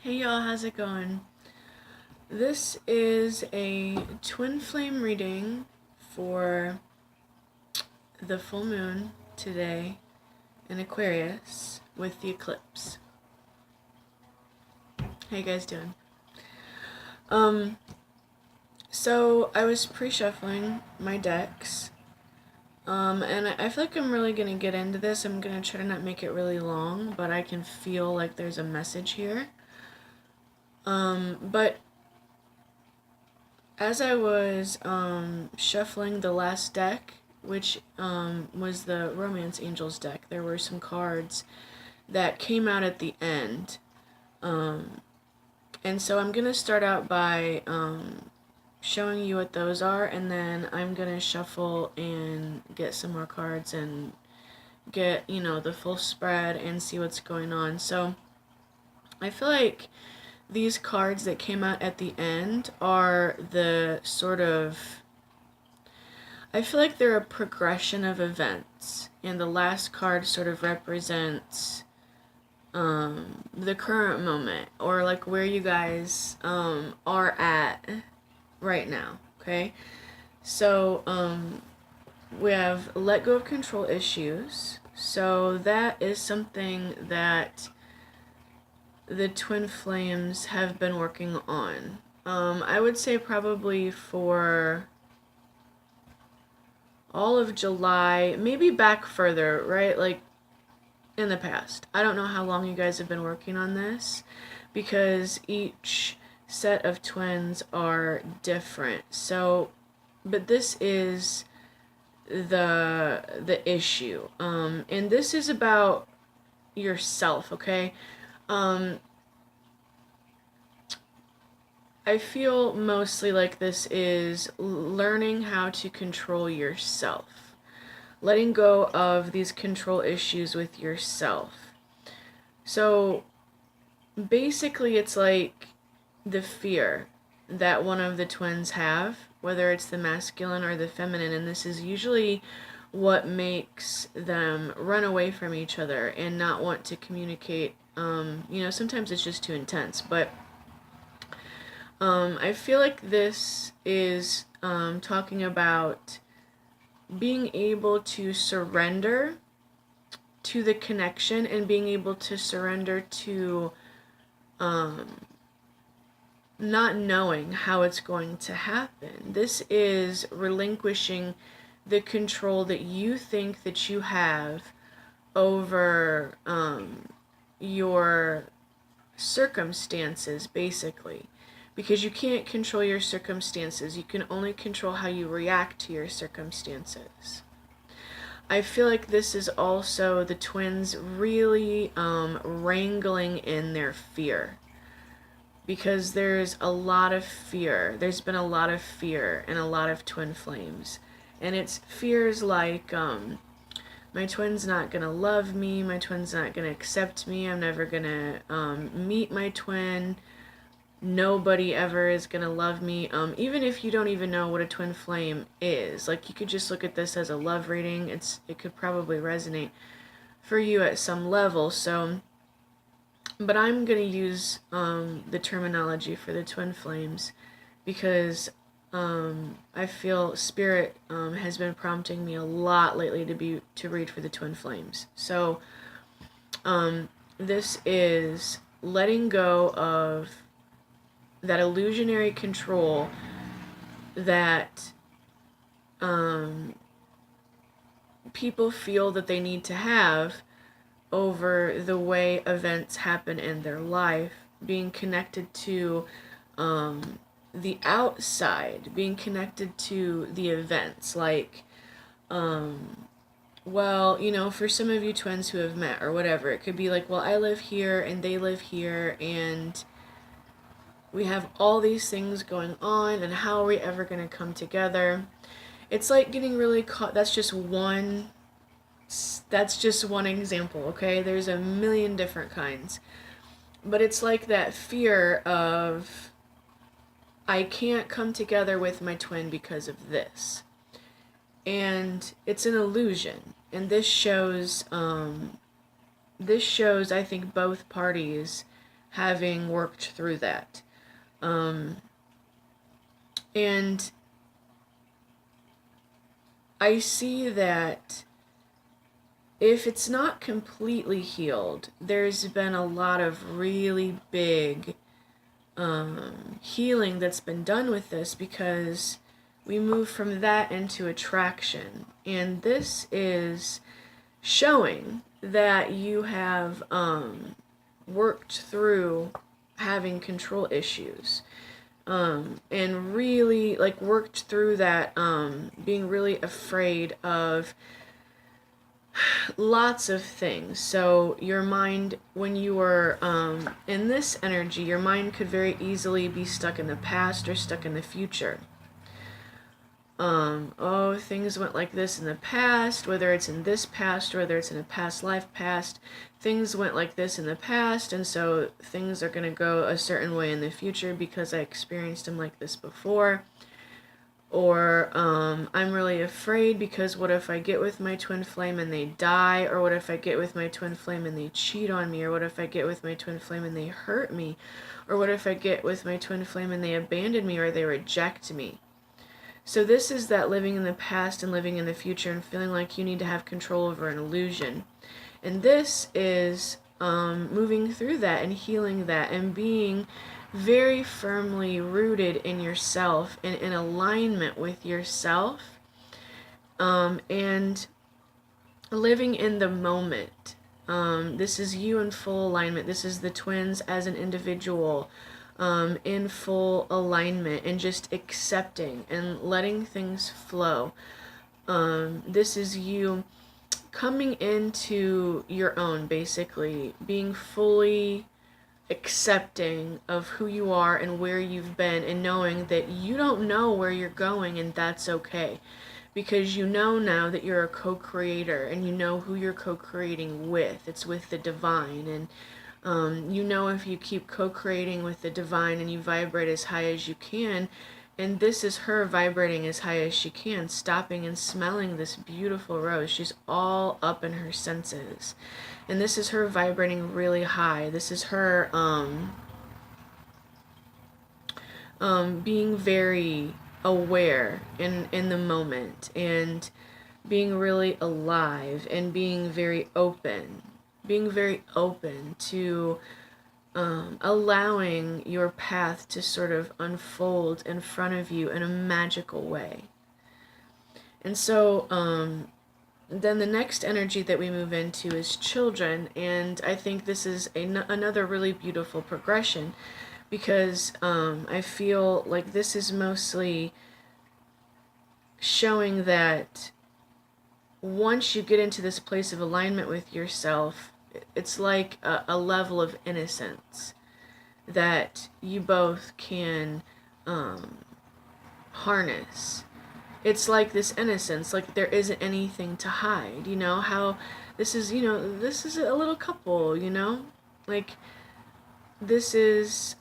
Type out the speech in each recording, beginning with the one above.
Hey y'all, how's it going? This is a twin flame reading for the full moon today in Aquarius with the eclipse. How you guys doing? So I was pre-shuffling my decks, and I feel like I'm really gonna get into this. I'm gonna try to not make it really long, but I can feel like there's a message here. But as I was shuffling the last deck, which was the Romance Angels deck, there were some cards that came out at the end. And so I'm going to start out by showing you what those are, and then I'm going to shuffle and get some more cards and get, the full spread and see what's going on. So I feel like these cards that came out at the end are the sort of, I feel like they're a progression of events, and the last card sort of represents the current moment, or like where you guys are at right now. Okay, so we have let go of control issues. So that is something that the twin flames have been working on. I would say probably for all of July, maybe back further, right? Like in the past. I don't know how long you guys have been working on this because each set of twins are different. So, but this is the issue. And this is about yourself, okay? I feel mostly like this is learning how to control yourself, letting go of these control issues with yourself. So basically, it's like the fear that one of the twins have, whether it's the masculine or the feminine, and this is usually what makes them run away from each other and not want to communicate. Sometimes it's just too intense, but I feel like this is talking about being able to surrender to the connection and being able to surrender to not knowing how it's going to happen. This is relinquishing the control that you think that you have over your circumstances, basically. Because you can't control your circumstances. You can only control how you react to your circumstances. I feel like this is also the twins really wrangling in their fear. Because there's a lot of fear. There's been a lot of fear in a lot of twin flames. And it's fears like, my twin's not going to love me. My twin's not going to accept me. I'm never going to meet my twin. Nobody ever is going to love me. Even if you don't even know what a twin flame is. Like, you could just look at this as a love reading. It could probably resonate for you at some level. So, but I'm going to use the terminology for the twin flames because I feel Spirit has been prompting me a lot lately to read for the twin flames. So this is letting go of that illusionary control that people feel that they need to have over the way events happen in their life, being connected to the outside, being connected to the events, like, for some of you twins who have met or whatever, it could be like, well, I live here and they live here, and we have all these things going on, and how are we ever going to come together? It's like getting really caught. That's just one example, okay? There's a million different kinds. But it's like that fear of, I can't come together with my twin because of this. And it's an illusion. And this shows, I think, both parties having worked through that. And I see that if it's not completely healed, there's been a lot of really big healing that's been done with this, because we move from that into attraction. And this is showing that you have worked through having control issues. And really like worked through that, being really afraid of lots of things. So your mind, when you were in this energy, your mind could very easily be stuck in the past or stuck in the future. Oh, things went like this in the past, whether it's in this past or whether it's in a past life past, things went like this in the past, and so things are going to go a certain way in the future because I experienced them like this before. Or I'm really afraid because what if I get with my twin flame and they die? Or what if I get with my twin flame and they cheat on me? Or what if I get with my twin flame and they hurt me? Or what if I get with my twin flame and they abandon me or they reject me? So this is that living in the past and living in the future and feeling like you need to have control over an illusion. And this is moving through that and healing that and being very firmly rooted in yourself and in alignment with yourself, and living in the moment. This is you in full alignment. This is the twins as an individual, in full alignment and just accepting and letting things flow. This is you coming into your own, basically being fully accepting of who you are and where you've been, and knowing that you don't know where you're going, and that's okay, because you know now that you're a co-creator and you know who you're co-creating with. It's with the divine, and you know if you keep co-creating with the divine and you vibrate as high as you can, and this is her vibrating as high as she can, stopping and smelling this beautiful rose. She's all up in her senses. And this is her vibrating really high. This is her being very aware in the moment, and being really alive, and being very open. Being very open to allowing your path to sort of unfold in front of you in a magical way. And so then the next energy that we move into is children, and I think this is another really beautiful progression, because I feel like this is mostly showing that once you get into this place of alignment with yourself, it's like a level of innocence that you both can harness. It's like this innocence, like there isn't anything to hide, you know, how this is, you know, this is a little couple, you know, like this is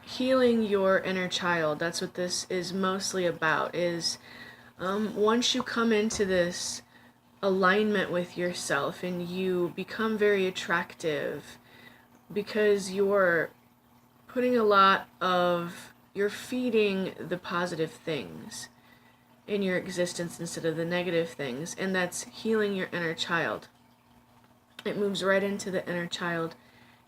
healing your inner child. That's what this is mostly about, is once you come into this alignment with yourself and you become very attractive because you're putting a lot of, you're feeding the positive things in your existence instead of the negative things, and that's healing your inner child. It moves right into the inner child,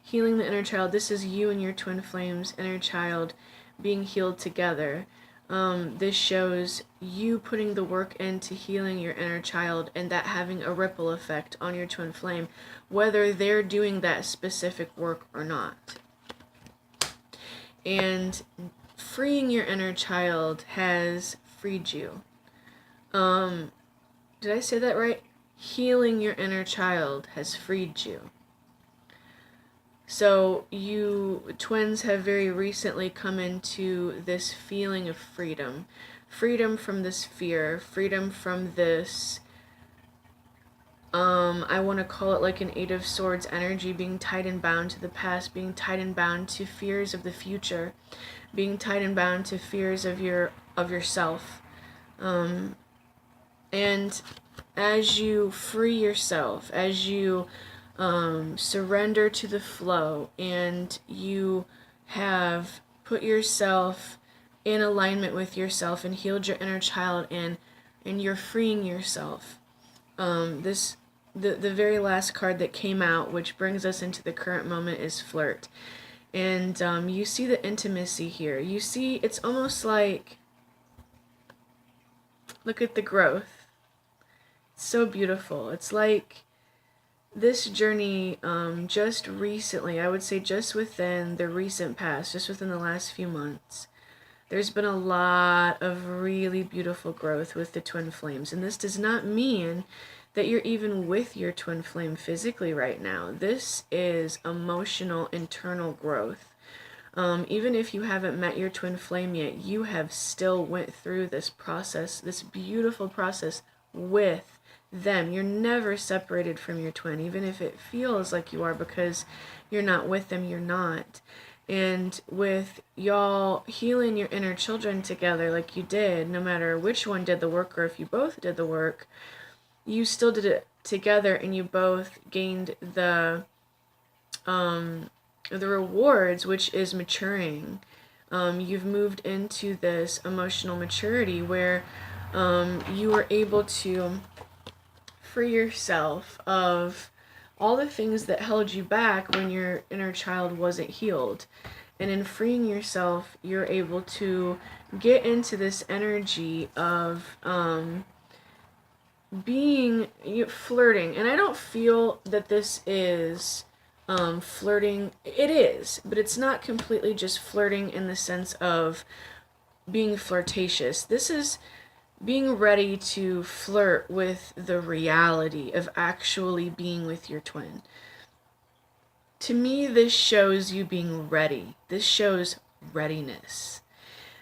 healing the inner child. This is you and your twin flames inner child being healed together. This shows you putting the work into healing your inner child, and that having a ripple effect on your twin flame, whether they're doing that specific work or not. And freeing your inner child has freed you. Did I say that right? Healing your inner child has freed you. So you twins have very recently come into this feeling of freedom. Freedom from this fear. Freedom from this, I want to call it like an Eight of Swords energy, being tied and bound to the past, being tied and bound to fears of the future, being tied and bound to fears of yourself. And as you free yourself, as you surrender to the flow, and you have put yourself in alignment with yourself and healed your inner child, and you're freeing yourself. The very last card that came out, which brings us into the current moment, is flirt. And you see the intimacy here. You see, it's almost like, look at the growth. It's so beautiful. It's like this journey just recently, I would say just within the recent past, just within the last few months, there's been a lot of really beautiful growth with the twin flames. And this does not mean that you're even with your twin flame physically right now. This is emotional, internal growth. Even if you haven't met your twin flame yet, you have still went through this process, this beautiful process with them. You're never separated from your twin, even if it feels like you are, because you're not with them, you're not. And with y'all healing your inner children together like you did, no matter which one did the work or if you both did the work, you still did it together, and you both gained the rewards, which is maturing. You've moved into this emotional maturity where you were able to free yourself of all the things that held you back when your inner child wasn't healed. And in freeing yourself, you're able to get into this energy of flirting. And I don't feel that this is flirting. It is, but it's not completely just flirting in the sense of being flirtatious. This is being ready to flirt with the reality of actually being with your twin. To me, this shows you being ready. This shows readiness.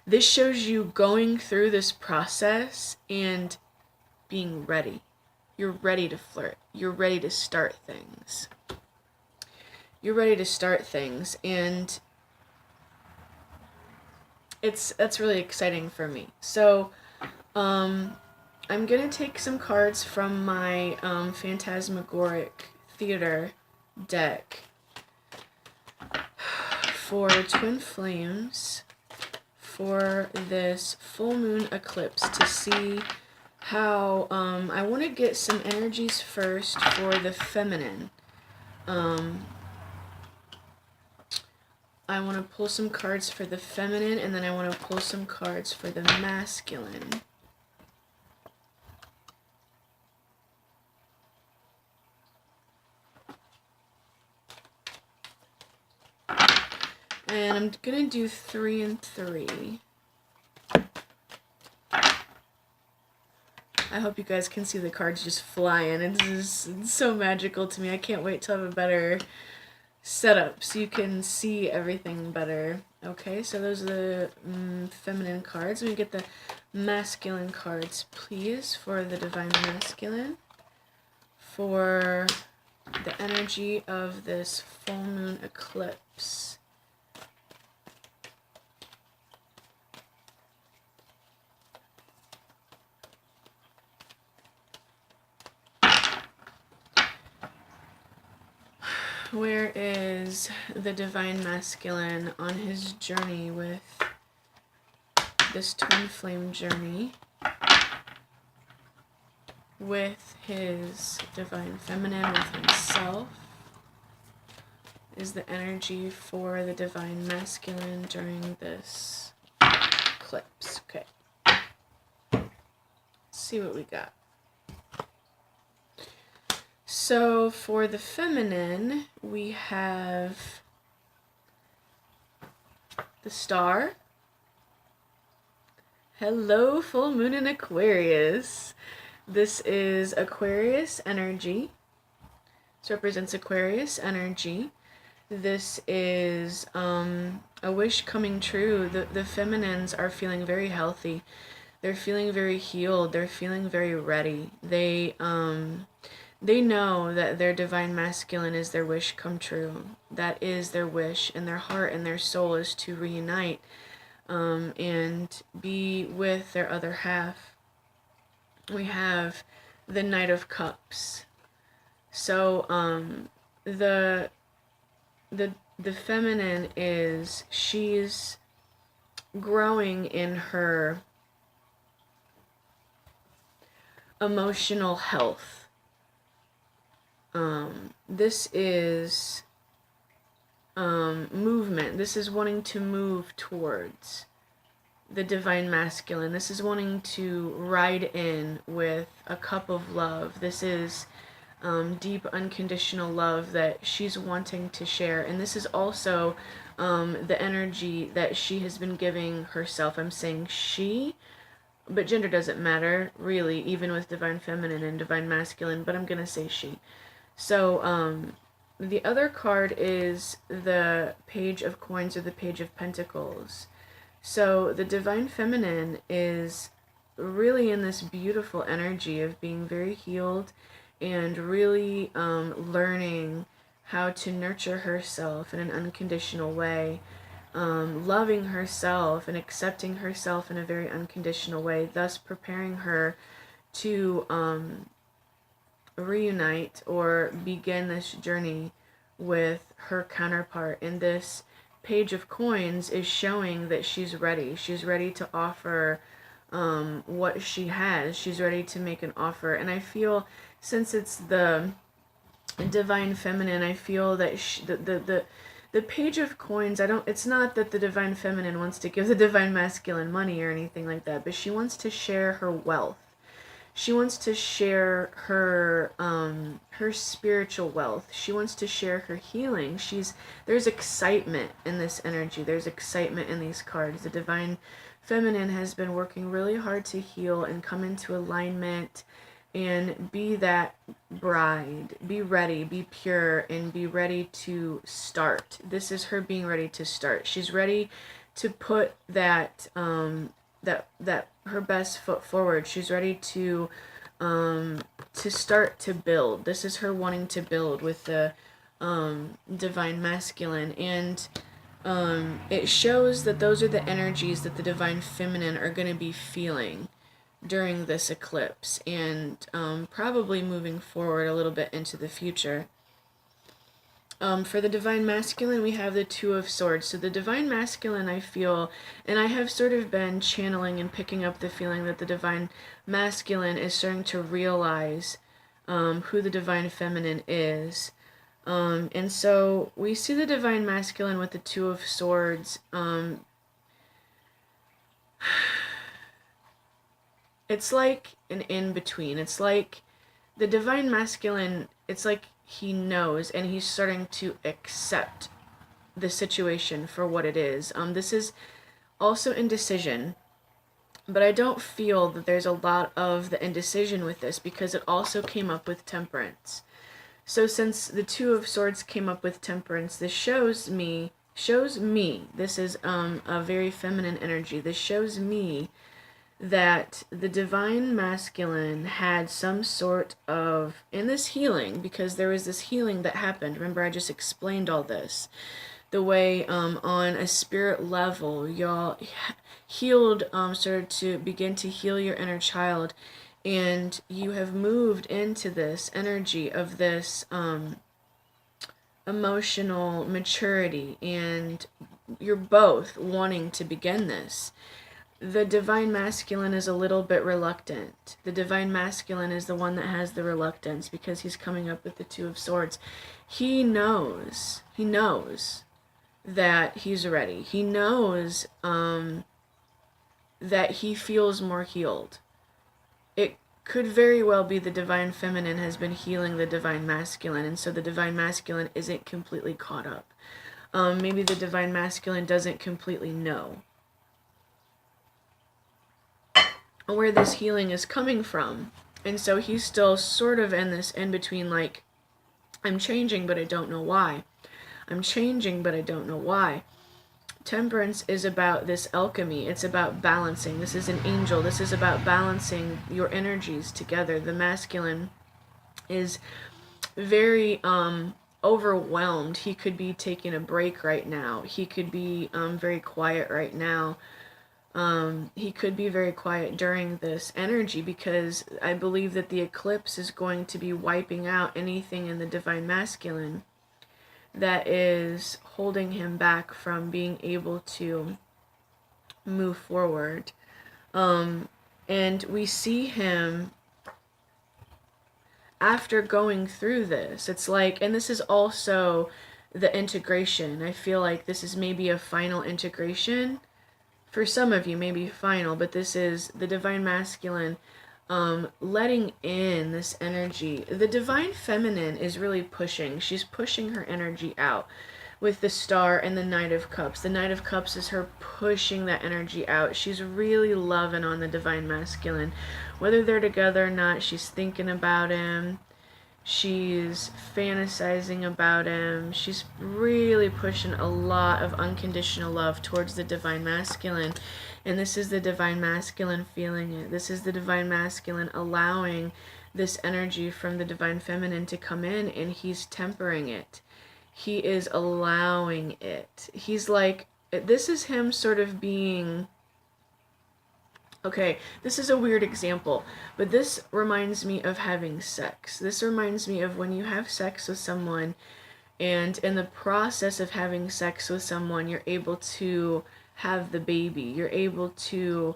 This shows you going through this process and being ready. You're ready to flirt. You're ready to start things. You're ready to start things, and that's really exciting for me. So I'm gonna take some cards from my Phantasmagoric Theater deck for twin flames for this full moon eclipse to see how I want to get some energies first for the feminine. I want to pull some cards for the feminine, and then I want to pull some cards for the masculine. And I'm going to do 3 and 3. I hope you guys can see the cards just flying. It's so magical to me. I can't wait to have a better setup so you can see everything better. Okay, so those are the feminine cards. Let me get the masculine cards, please, for the Divine Masculine, for the energy of this full moon eclipse. Where is the Divine Masculine on his journey with this twin flame journey with his Divine Feminine, with himself? Is the energy for the Divine Masculine during this eclipse? Okay. Let's see what we got. So for the feminine, we have the Star. Hello, full moon in Aquarius. This is Aquarius energy. This represents Aquarius energy. This is a wish coming true. The feminines are feeling very healthy. They're feeling very healed. They're feeling very ready. They know that their Divine Masculine is their wish come true. That is their wish, and their heart and their soul is to reunite and be with their other half. We have the Knight of Cups. So the feminine is, she's growing in her emotional health. This is movement. This is wanting to move towards the divine masculine. This is wanting to ride in with a cup of love. This is deep unconditional love that she's wanting to share. And this is also the energy that she has been giving herself. I'm saying she, but gender doesn't matter really, even with divine feminine and divine masculine, but I'm gonna say she. So the other card is the Page of Coins, or the Page of Pentacles. So the divine feminine is really in this beautiful energy of being very healed and really learning how to nurture herself in an unconditional way, loving herself and accepting herself in a very unconditional way, thus preparing her to reunite or begin this journey with her counterpart. And this Page of Coins is showing that she's ready. She's ready to offer what she has. She's ready to make an offer. And I feel, since it's the divine feminine, I feel that the Page of Coins, it's not that the divine feminine wants to give the divine masculine money or anything like that, but she wants to share her wealth. She wants to share her her spiritual wealth. She wants to share her healing. There's excitement in this energy. There's excitement in these cards. The divine feminine has been working really hard to heal and come into alignment and be that bride. Be ready, be pure, and be ready to start. This is her being ready to start. She's ready to put that that her best foot forward. She's ready to start to build. This is her wanting to build with the divine masculine, and it shows that those are the energies that the divine feminine are going to be feeling during this eclipse, and probably moving forward a little bit into the future. For the divine masculine, we have the Two of Swords. So the divine masculine, I feel, and I have sort of been channeling and picking up the feeling that the divine masculine is starting to realize who the divine feminine is. And so we see the divine masculine with the Two of Swords. It's like an in-between. It's like the divine masculine, it's like he knows, and he's starting to accept the situation for what it is. This is also indecision, but I don't feel that there's a lot of the indecision with this, because it also came up with Temperance. So since the Two of Swords came up with Temperance, this shows me, this is a very feminine energy. This shows me that the divine masculine had some sort of, in this healing, because there was this healing that happened. Remember, I just explained all this. The way on a spirit level, y'all healed, started to begin to heal your inner child, and you have moved into this energy of this emotional maturity, and you're both wanting to begin this. The divine masculine is a little bit reluctant. The divine masculine is the one that has the reluctance, because he's coming up with the Two of Swords. He knows that he's ready. He knows that he feels more healed. It could very well be the divine feminine has been healing the divine masculine, and so the divine masculine isn't completely caught up. Maybe the divine masculine doesn't completely know where this healing is coming from. And so he's still sort of in this in-between, like, I'm changing, but I don't know why. I'm changing, but I don't know why. Temperance is about this alchemy. It's about balancing. This is an angel. This is about balancing your energies together. The masculine is very overwhelmed. He could be taking a break right now. He could be very quiet right now. He could be very quiet during this energy, because I believe that the eclipse is going to be wiping out anything in the divine masculine that is holding him back from being able to move forward. And we see him after going through this. It's like, and this is also the integration. I feel like this is maybe a final integration. For some of you, maybe final, but this is the divine masculine letting in this energy. The divine feminine is really pushing. She's pushing her energy out with the star and the Knight of Cups. The Knight of Cups is her pushing that energy out. She's really loving on the divine masculine. Whether they're together or not, she's thinking about him. She's fantasizing about him. She's really pushing a lot of unconditional love towards the divine masculine. And this is the divine masculine feeling it. This is the divine masculine allowing this energy from the divine feminine to come in, and he's tempering it. He is allowing it. He's like, this is him sort of being... Okay, this is a weird example, but this reminds me of having sex. This reminds me of when you have sex with someone, and in the process of having sex with someone, you're able to have the baby. You're able to,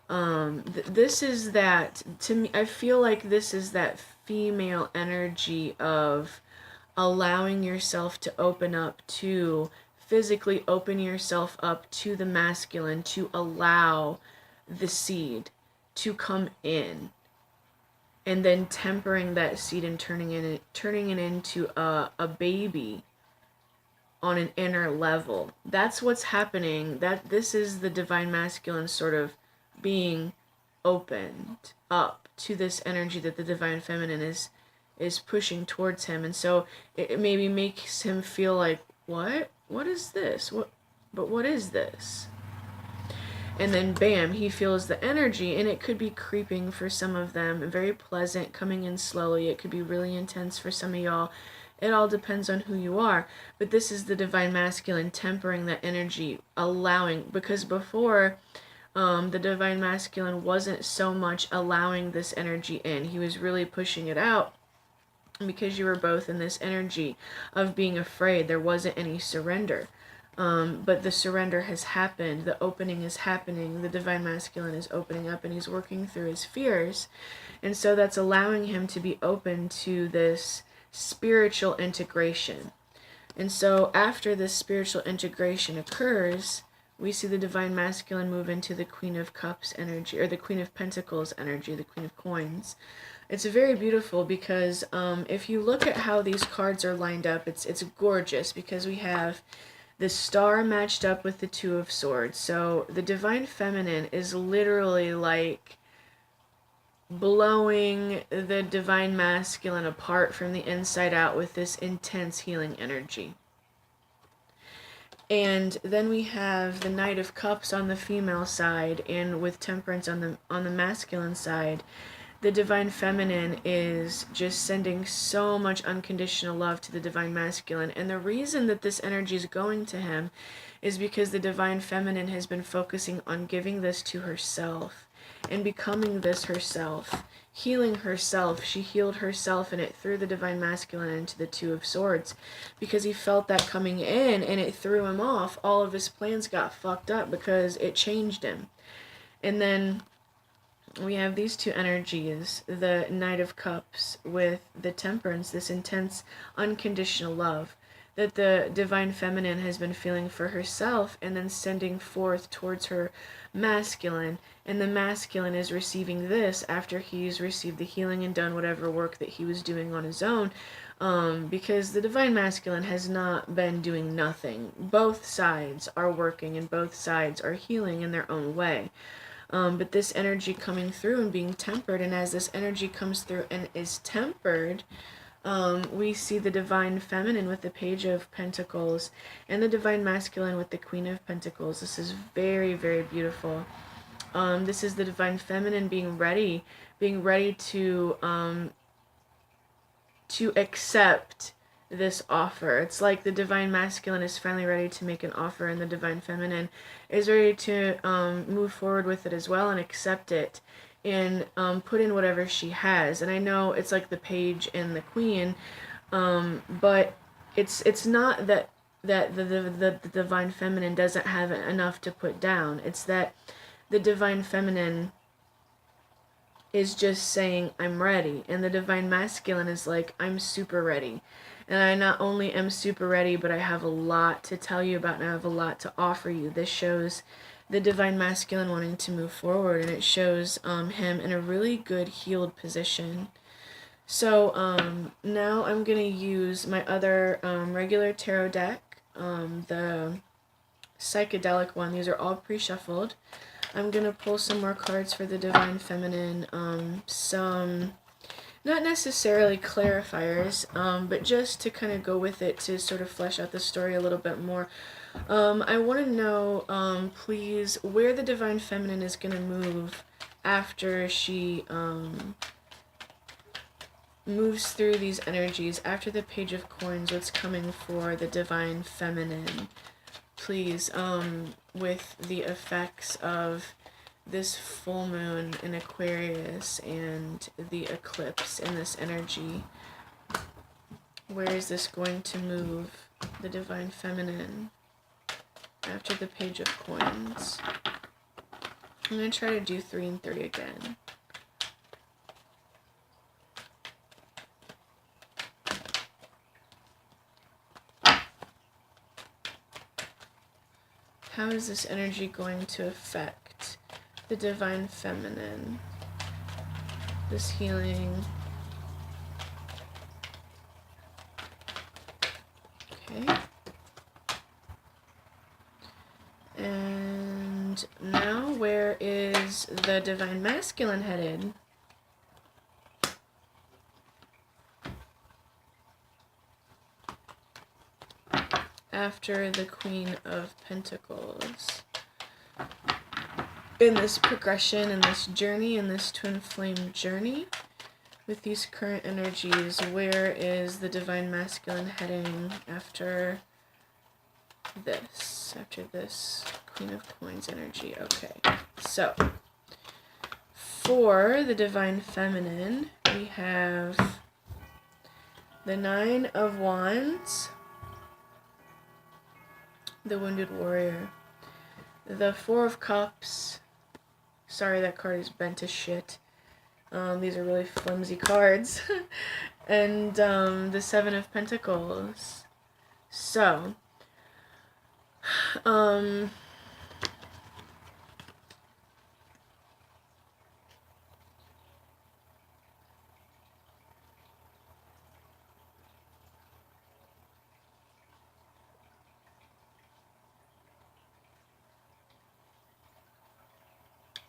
this is that, to me, I feel like this is that female energy of allowing yourself to open up to, physically open yourself up to the masculine, to allow the seed to come in, and then tempering that seed and turning it into a baby on an inner level. That's what's happening. That this is the divine masculine sort of being opened up to this energy that the divine feminine is pushing towards him. And so it maybe makes him feel like, what is this? What is this? And then bam, he feels the energy, and it could be creeping for some of them, very pleasant, coming in slowly. It could be really intense for some of y'all. It all depends on who you are. But this is the divine masculine tempering that energy, allowing, because before the divine masculine wasn't so much allowing this energy in. He was really pushing it out, because you were both in this energy of being afraid. There wasn't any surrender. But the surrender has happened. The opening is happening. The divine masculine is opening up, and he's working through his fears. And so that's allowing him to be open to this spiritual integration. And so after this spiritual integration occurs, we see the divine masculine move into the Queen of Cups energy, or the Queen of Pentacles energy, the Queen of Coins. It's very beautiful, because if you look at how these cards are lined up, it's gorgeous, because we have the star matched up with the Two of Swords. So the divine feminine is literally like blowing the divine masculine apart from the inside out with this intense healing energy. And then we have the Knight of Cups on the female side, and with Temperance on the masculine side. The divine feminine is just sending so much unconditional love to the divine masculine. And the reason that this energy is going to him is because the divine feminine has been focusing on giving this to herself and becoming this herself, healing herself. She healed herself, and it threw the divine masculine into the Two of Swords, because he felt that coming in, and it threw him off. All of his plans got fucked up because it changed him. And then we have these two energies, the Knight of Cups with the Temperance, this intense unconditional love that the divine feminine has been feeling for herself, and then sending forth towards her masculine. And the masculine is receiving this after he's received the healing and done whatever work that he was doing on his own, because the divine masculine has not been doing nothing. Both sides are working, and both sides are healing in their own way. But this energy coming through and being tempered, and as this energy comes through and is tempered, we see the divine feminine with the Page of Pentacles, and the divine masculine with the Queen of Pentacles. This is very, very beautiful. This is the divine feminine being ready to accept this offer. It's like the divine masculine is finally ready to make an offer, and the divine feminine is ready to move forward with it as well and accept it, and put in whatever she has. And I know it's like the page and the queen, but it's not that the divine feminine doesn't have enough to put down. It's that the divine feminine is just saying, I'm ready. And the divine masculine is like, I'm super ready. And I not only am super ready, but I have a lot to tell you about, and I have a lot to offer you. This shows the divine masculine wanting to move forward, and it shows him in a really good healed position. So now I'm going to use my other regular tarot deck, the psychedelic one. These are all pre-shuffled. I'm going to pull some more cards for the divine feminine, some not necessarily clarifiers, but just to kind of go with it to sort of flesh out the story a little bit more. I want to know, please, where the divine feminine is going to move after she moves through these energies. After the Page of Coins, what's coming for the divine feminine, please, with the effects of this full moon in Aquarius and the eclipse in this energy. Where is this going to move the divine feminine after the Page of Coins? I'm going to try to do 3 and 3 again. How is this energy going to affect the divine feminine? This healing. Okay. And now, where is the divine masculine headed? After the Queen of Pentacles. In this progression, in this journey, in this twin flame journey, with these current energies, where is the divine masculine heading after this Queen of Coins energy? Okay, so for the divine feminine, we have the 9 of Wands, the Wounded Warrior, the 4 of Cups. Sorry, that card is bent to shit. These are really flimsy cards. And the 7 of Pentacles. So,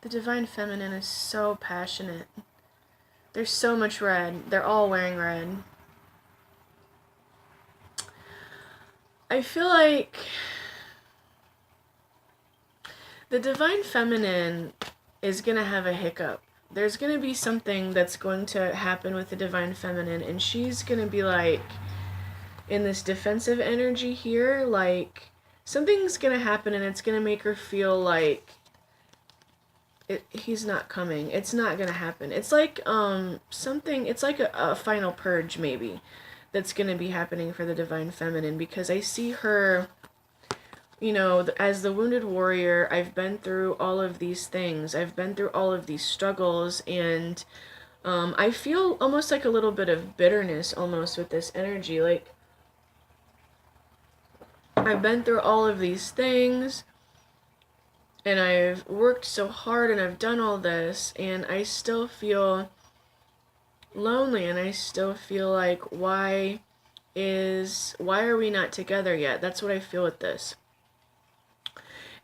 the divine feminine is so passionate. There's so much red. They're all wearing red. I feel like the divine feminine is going to have a hiccup. There's going to be something that's going to happen with the divine feminine, and she's going to be like, in this defensive energy here, like, something's going to happen and it's going to make her feel like he's not coming. It's not going to happen. It's like something, it's like a final purge maybe that's going to be happening for the divine feminine, because I see her, you know, as the Wounded Warrior. I've been through all of these things. I've been through all of these struggles, and I feel almost like a little bit of bitterness almost with this energy. Like, I've been through all of these things, and I've worked so hard, and I've done all this, and I still feel lonely, and I still feel like, why are we not together yet? That's what I feel with this.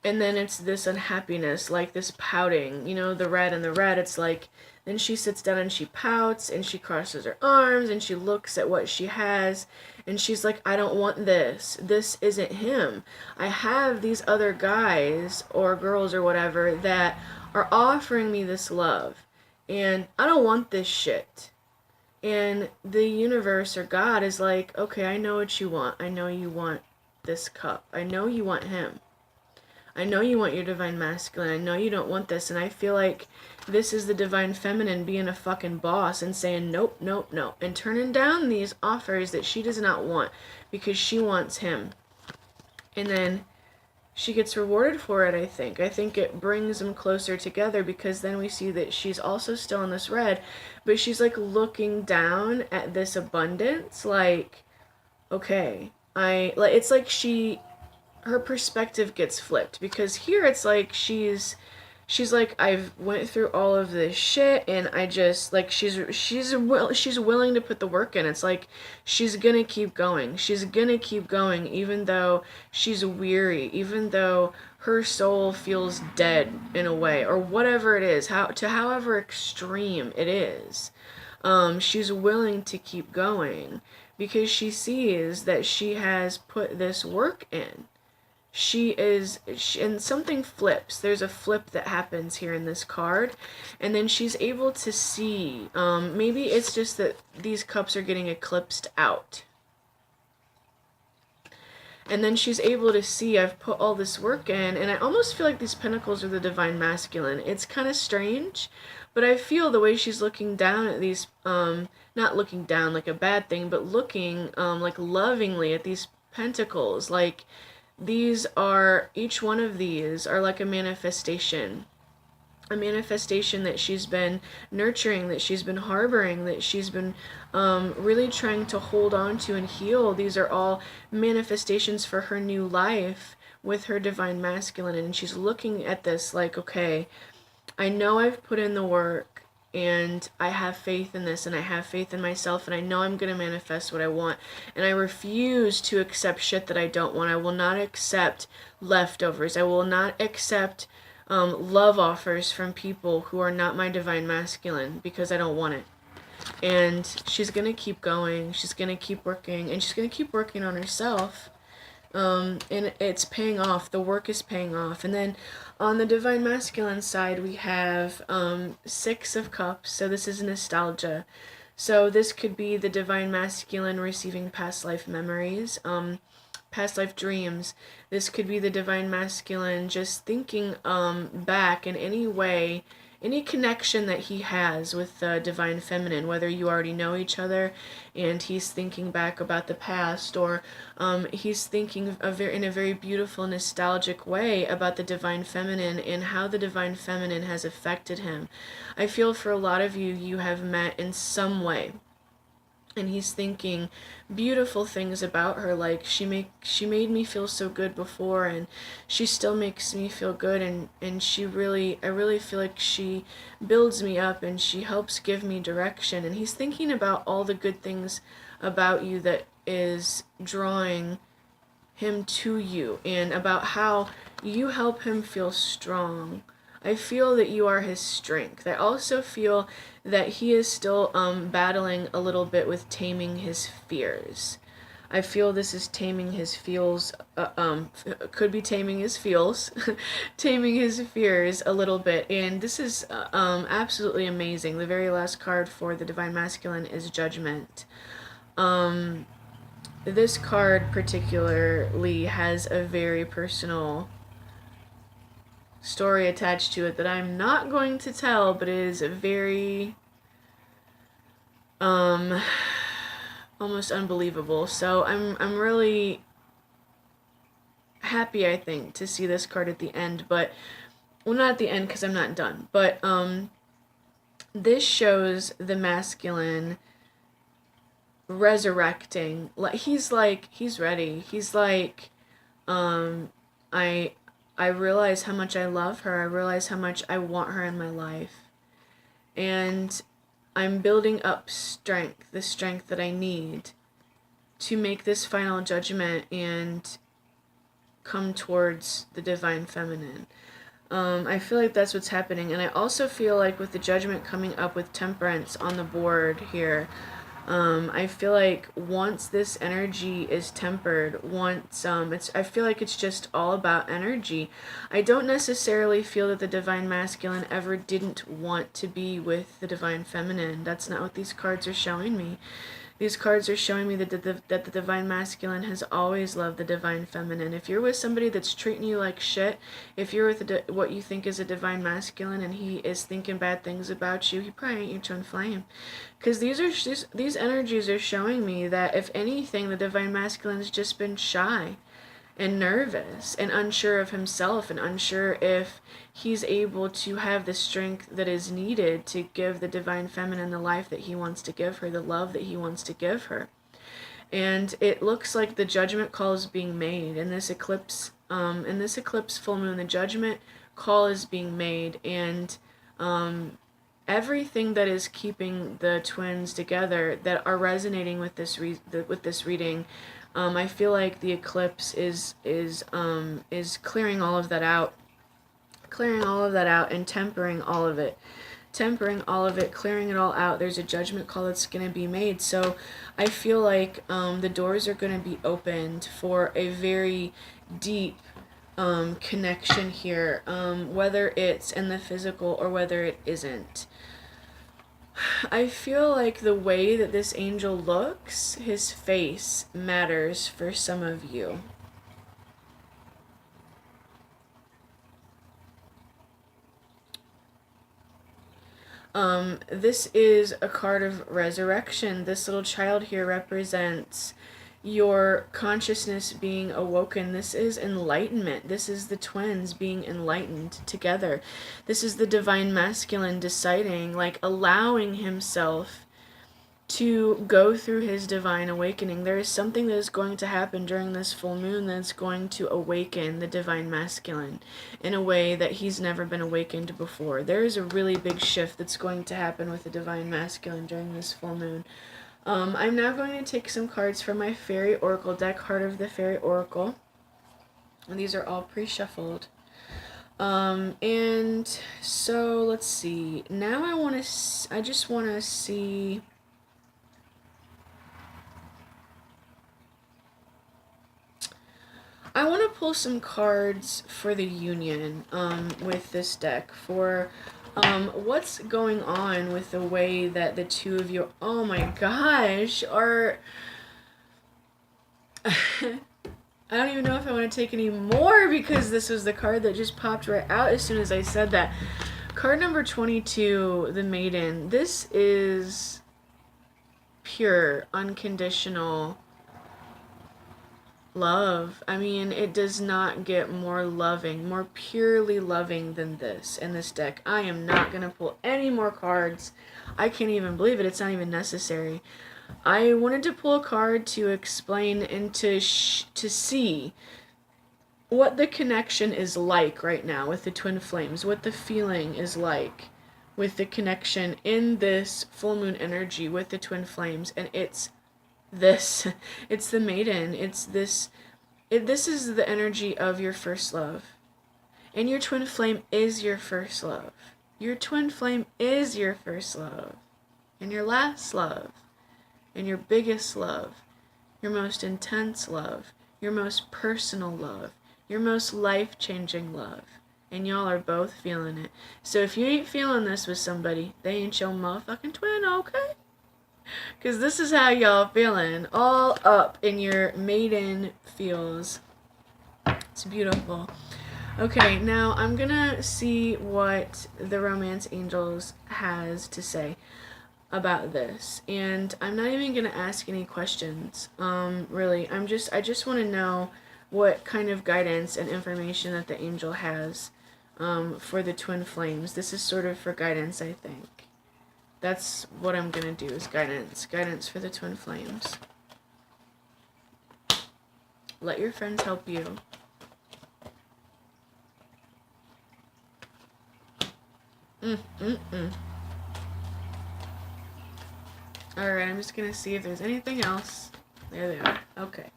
And then it's this unhappiness, like this pouting, you know, the red and the red. It's like, then she sits down and she pouts, and she crosses her arms, and she looks at what she has, and she's like, I don't want this. This isn't him. I have these other guys or girls or whatever that are offering me this love, and I don't want this shit. And the universe or God is like, okay, I know what you want. I know you want this cup. I know you want him. I know you want your divine masculine. I know you don't want this. And I feel like this is the divine feminine being a fucking boss and saying nope, nope, no. And turning down these offers that she does not want because she wants him. And then she gets rewarded for it, I think. I think it brings them closer together because then we see that she's also still in this red, but she's like looking down at this abundance like, okay, it's like her perspective gets flipped because here it's like she's like, I've went through all of this shit and I just like she's willing to put the work in. It's like she's gonna keep going. She's gonna keep going even though she's weary, even though her soul feels dead in a way or whatever it is, however extreme it is. She's willing to keep going because she sees that she has put this work in. And something flips. There's a flip that happens here in this card, and then she's able to see, maybe it's just that these cups are getting eclipsed out. And then she's able to see, I've put all this work in, and I almost feel like these pentacles are the divine masculine. It's kind of strange, but I feel the way she's looking down at these, not looking down like a bad thing, but looking, like lovingly at these pentacles, like, each one of these are like a manifestation that she's been nurturing, that she's been harboring, that she's been really trying to hold on to and heal. These are all manifestations for her new life with her divine masculine, and she's looking at this like, okay, I know I've put in the work, and I have faith in this, and I have faith in myself, and I know I'm going to manifest what I want, and I refuse to accept shit that I don't want. I will not accept leftovers. I will not accept love offers from people who are not my divine masculine because I don't want it. And she's going to keep going. She's going to keep working, and she's going to keep working on herself. And it's paying off. The work is paying off. And then on the divine masculine side, we have 6 of cups. So this is nostalgia. So this could be the divine masculine receiving past life memories, past life dreams. This could be the divine masculine just thinking back in any way, any connection that he has with the divine feminine, whether you already know each other and he's thinking back about the past, or he's thinking in a very beautiful nostalgic way about the divine feminine and how the divine feminine has affected him. I feel for a lot of you, you have met in some way, and he's thinking beautiful things about her, like she made me feel so good before, and she still makes me feel good, and I really feel like she builds me up and she helps give me direction. And he's thinking about all the good things about you that is drawing him to you, and about how you help him feel strong. I feel that you are his strength. I also feel that he is still battling a little bit with taming his fears. I feel this is taming his feels, could be taming his feels, taming his fears a little bit. And this is absolutely amazing. The very last card for the divine masculine is Judgment. This card particularly has a very personal story attached to it that I'm not going to tell, but it is very almost unbelievable. So I'm really happy, I think, to see this card at the end, but well, not at the end because I'm not done, but this shows the masculine resurrecting. He's ready. He's like, I realize how much I love her. I realize how much I want her in my life. And I'm building up strength, the strength that I need to make this final judgment and come towards the divine feminine. I feel like that's what's happening. And I also feel like with the Judgment coming up with Temperance on the board here, I feel like once this energy is tempered, once I feel like it's just all about energy. I don't necessarily feel that the divine masculine ever didn't want to be with the divine feminine. That's not what these cards are showing me. These cards are showing me that the divine masculine has always loved the divine feminine. If you're with somebody that's treating you like shit, if you're with what you think is a divine masculine and he is thinking bad things about you, he probably ain't your twin flame. Because these energies are showing me that if anything, the divine masculine has just been shy and nervous and unsure of himself and unsure if he's able to have the strength that is needed to give the divine feminine the life that he wants to give her, the love that he wants to give her. And it looks like the judgment call is being made in this eclipse full moon. The judgment call is being made, and everything that is keeping the twins together that are resonating with this reading, I feel like the eclipse is clearing all of that out, and tempering all of it, clearing it all out. There's a judgment call that's going to be made. So I feel like the doors are going to be opened for a very deep connection here, whether it's in the physical or whether it isn't. I feel like the way that this angel looks, his face matters for some of you. This is a card of resurrection. This little child here represents your consciousness being awoken. This is enlightenment. This is the twins being enlightened together. This is the divine masculine deciding, like allowing himself to go through his divine awakening. There is something that is going to happen during this full moon that's going to awaken the divine masculine in a way that he's never been awakened before. There is a really big shift that's going to happen with the divine masculine during this full moon. I'm now going to take some cards from my Fairy Oracle deck, Heart of the Fairy Oracle. And these are all pre-shuffled. And so let's see. Now I just want to see. I want to pull some cards for the union with this deck for what's going on with the way that the two of you, oh my gosh, are... I don't even know if I want to take any more because this was the card that just popped right out as soon as I said that. Card number 22, the Maiden. This is pure, unconditional love. I mean, it does not get more loving, more purely loving than this in this deck. I am not going to pull any more cards. I can't even believe it. It's not even necessary. I wanted to pull a card to explain and to see what the connection is like right now with the twin flames, what the feeling is like with the connection in this full moon energy with the twin flames. And it's this. It's the Maiden. It's this. This is the energy of your first love. And your twin flame is your first love. Your twin flame is your first love. And your last love. And your biggest love. Your most intense love. Your most personal love. Your most life-changing love. And y'all are both feeling it. So if you ain't feeling this with somebody, they ain't your motherfucking twin, okay? Because this is how y'all feeling. All up in your maiden feels. It's beautiful. Okay, now I'm going to see what the Romance Angels has to say about this. And I'm not even going to ask any questions. Really, I just want to know what kind of guidance and information that the angel has for the twin flames. This is sort of for guidance, I think. That's what I'm going to do, is guidance. Guidance for the twin flames. Let your friends help you. Alright, I'm just going to see if there's anything else. There they are. Okay.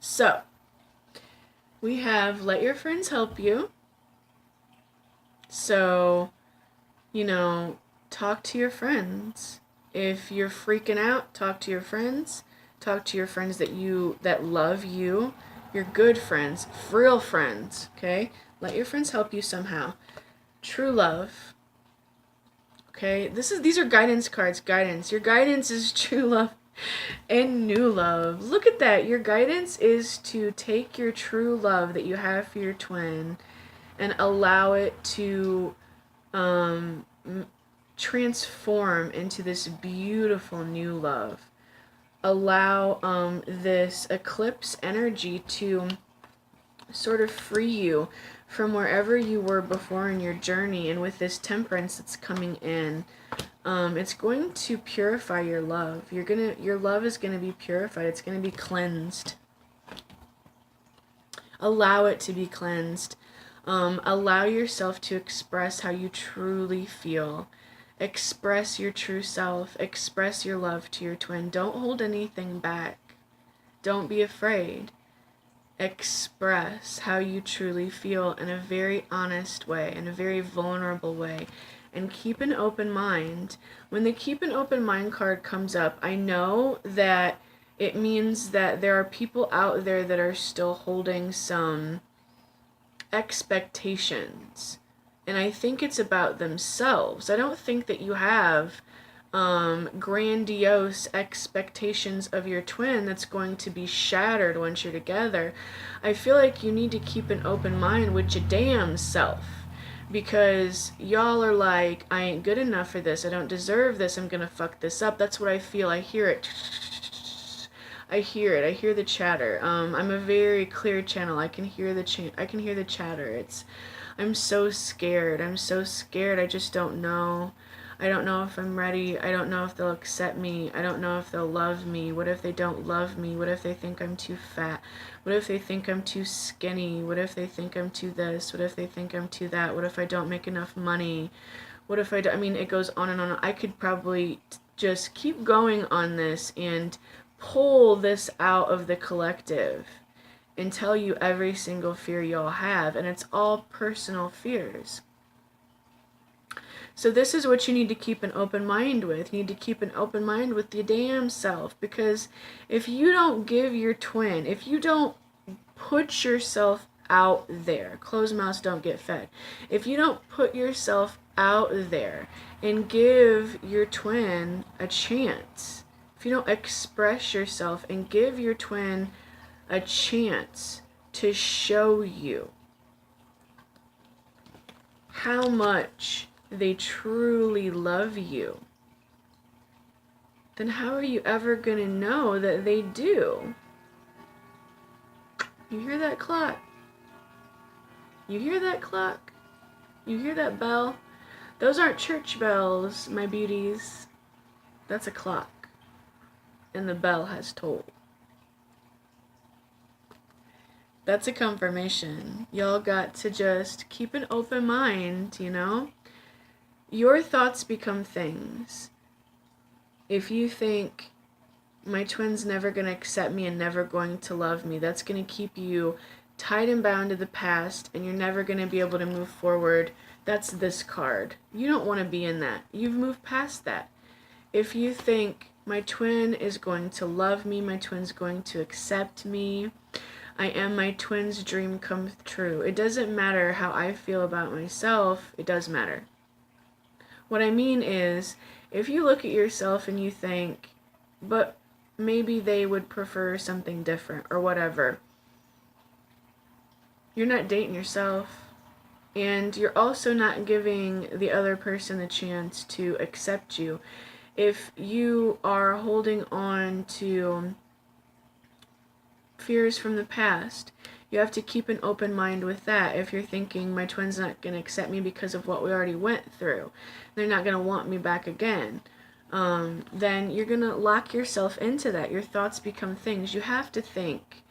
So, we have let your friends help you. So, you know, talk to your friends. If you're freaking out, talk to your friends. Talk to your friends that love you. Your good friends, real friends, okay? Let your friends help you somehow. True love. Okay? These are guidance cards. Guidance. Your guidance is true love and new love. Look at that. Your guidance is to take your true love that you have for your twin and allow it to transform into this beautiful new love. Allow this eclipse energy to sort of free you from wherever you were before in your journey. And with this temperance that's coming in, it's going to purify your love. Your love is gonna be purified. It's gonna be cleansed. Allow it to be cleansed. Allow yourself to express how you truly feel. Express your true self. Express your love to your twin. Don't hold anything back. Don't be afraid. Express how you truly feel in a very honest way, in a very vulnerable way. And keep an open mind. When the keep an open mind card comes up, I know that it means that there are people out there that are still holding some expectations. And I think it's about themselves. I don't think that you have grandiose expectations of your twin that's going to be shattered once you're together. I feel like you need to keep an open mind with your damn self. Because y'all are like, I ain't good enough for this. I don't deserve this. I'm gonna fuck this up. That's what I feel. I hear it. I hear it. I hear the chatter. I'm a very clear channel. I can hear the I can hear the chatter. I'm so scared. I'm so scared. I just don't know. I don't know if I'm ready. I don't know if they'll accept me. I don't know if they'll love me. What if they don't love me? What if they think I'm too fat? What if they think I'm too skinny? What if they think I'm too this? What if they think I'm too that? What if I don't make enough money? What if I don't? I mean, it goes on and on. I could probably just keep going on this and pull this out of the collective and tell you every single fear y'all have. And it's all personal fears. So this is what you need to keep an open mind with. You need to keep an open mind with your damn self. Because if you don't give your twin, if you don't put yourself out there, closed mouths don't get fed. If you don't put yourself out there and give your twin a chance, if you don't express yourself and give your twin a chance to show you how much they truly love you, then how are you ever going to know that they do? You hear that clock? You hear that clock? You hear that bell? Those aren't church bells, my beauties. That's a clock. And the bell has tolled. That's a confirmation. Y'all got to just keep an open mind, you know? Your thoughts become things. If you think, my twin's never going to accept me and never going to love me, that's going to keep you tied and bound to the past, and you're never going to be able to move forward. That's this card. You don't want to be in that. You've moved past that. If you think, my twin is going to love me, my twin's going to accept me, I am my twin's dream come true. It doesn't matter how I feel about myself. It does matter. What I mean is, if you look at yourself and you think, but maybe they would prefer something different or whatever, you're not dating yourself. And you're also not giving the other person the chance to accept you. If you are holding on to fears from the past, you have to keep an open mind with that. If you're thinking, my twin's not going to accept me because of what we already went through, they're not going to want me back again, then you're going to lock yourself into that. Your thoughts become things. You have to think,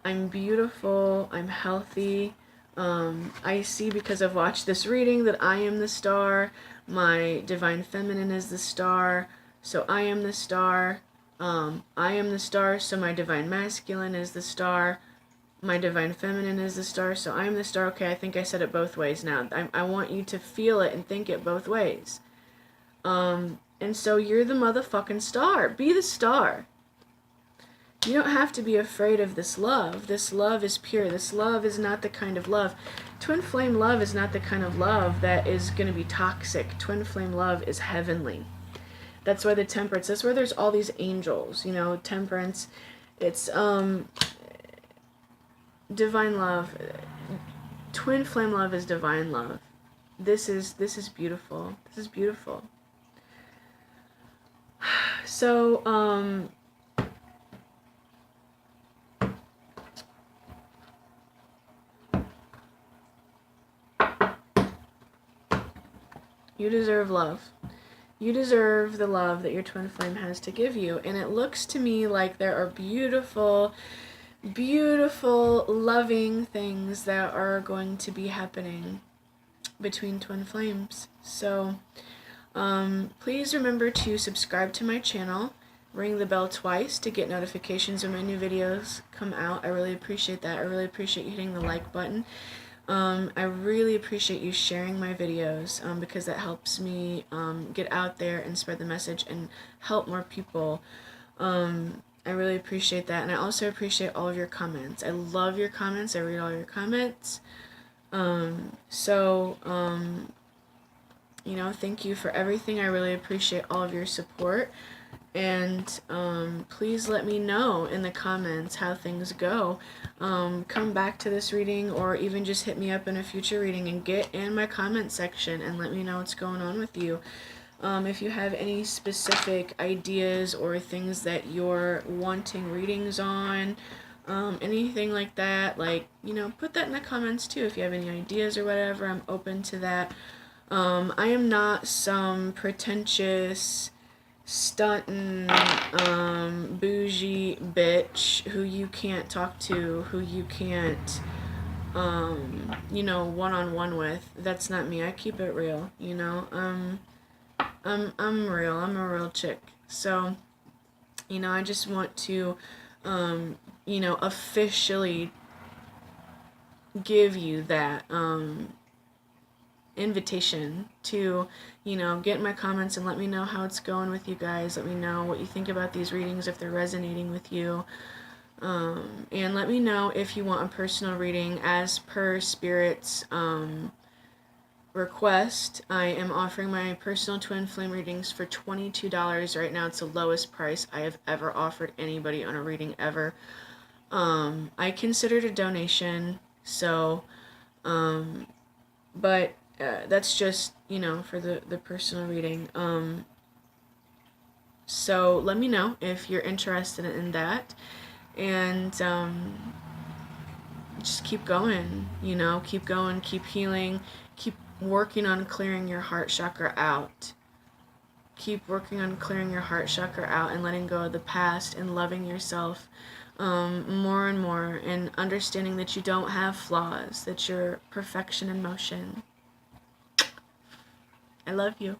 I'm beautiful, I'm healthy, I see, because I've watched this reading, that I am the star, my divine feminine is the star, so I am the star, I am the star, so my divine masculine is the star, my divine feminine is the star, so I am the star. Okay, I think I said it both ways now. I want you to feel it and think it both ways. And And so you're the motherfucking star. Be the star. You don't have to be afraid of this love. This love is pure. This love is not the kind of love. Twin flame love is not the kind of love that is going to be toxic. Twin flame love is heavenly. That's why the temperance, that's where there's all these angels, you know, temperance. It's divine love. Twin flame love is divine love. This is beautiful. This is beautiful. So, you deserve love. You deserve the love that your twin flame has to give you. And it looks to me like there are beautiful, beautiful, loving things that are going to be happening between twin flames. So, please remember to subscribe to my channel. Ring the bell twice to get notifications when my new videos come out. I really appreciate that. I really appreciate you hitting the like button. I really appreciate you sharing my videos because that helps me get out there and spread the message and help more people. I really appreciate that. And I also appreciate all of your comments. I love your comments. I read all your comments. You know, thank you for everything. I really appreciate all of your support. And please let me know in the comments how things go. Come back to this reading, or even just hit me up in a future reading and get in my comment section and let me know what's going on with you. If you have any specific ideas or things that you're wanting readings on, anything like that, like, you know, put that in the comments too. If you have any ideas or whatever, I'm open to that. I am not some pretentious, stuntin', bougie bitch who you can't talk to, who you can't, you know, one-on-one with. That's not me. I keep it real, you know. I'm real. I'm a real chick. So, you know, I just want to, you know, officially give you that, invitation to, you know, get in my comments and let me know how it's going with you guys. Let me know what you think about these readings, if they're resonating with you. And let me know if you want a personal reading as per Spirit's request. I am offering my personal twin flame readings for $22 right now. It's the lowest price I have ever offered anybody on a reading ever. I considered a donation, so, but that's just, you know, for the personal reading. So let me know if you're interested in that, and just keep going, you know, keep going, keep healing, keep working on clearing your heart chakra out. Keep working on clearing your heart chakra out and letting go of the past and loving yourself more and more, and understanding that you don't have flaws, that you're perfection in motion. I love you.